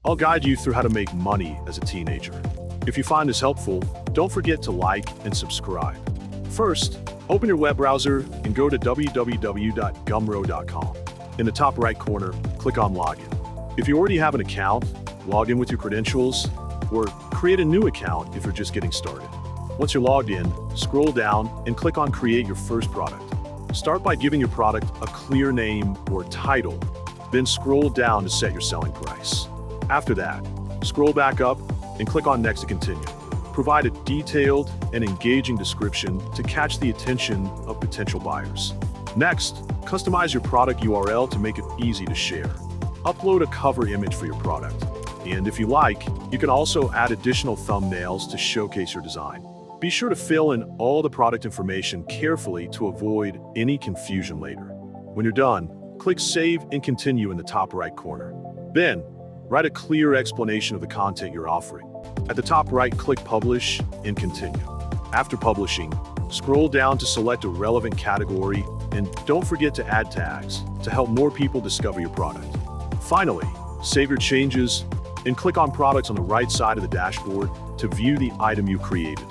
I'll guide you through how to make money as a teenager. If you find this helpful, don't forget to like and subscribe. First, open your web browser and go to www.𝗕𝘂𝘀𝗀𝘀.com. In the top right corner, click on Login. If you already have an account, log in with your credentials, or create a new account if you're just getting started. Once you're logged in, scroll down and click on Create your first product. Start by giving your product a clear name or title, then scroll down to set your selling price. After that, scroll back up and click on Next to continue. Provide a detailed and engaging description to catch the attention of potential buyers. Next, customize your product URL to make it easy to share. Upload a cover image for your product. And if you like, you can also add additional thumbnails to showcase your design. Be sure to fill in all the product information carefully to avoid any confusion later. When you're done, click Save and Continue in the top right corner. Then, write a clear explanation of the content you're offering. At the top right, click Publish and Continue. After publishing, scroll down to select a relevant category and don't forget to add tags to help more people discover your product. Finally, save your changes and click on Products on the right side of the dashboard to view the item you created.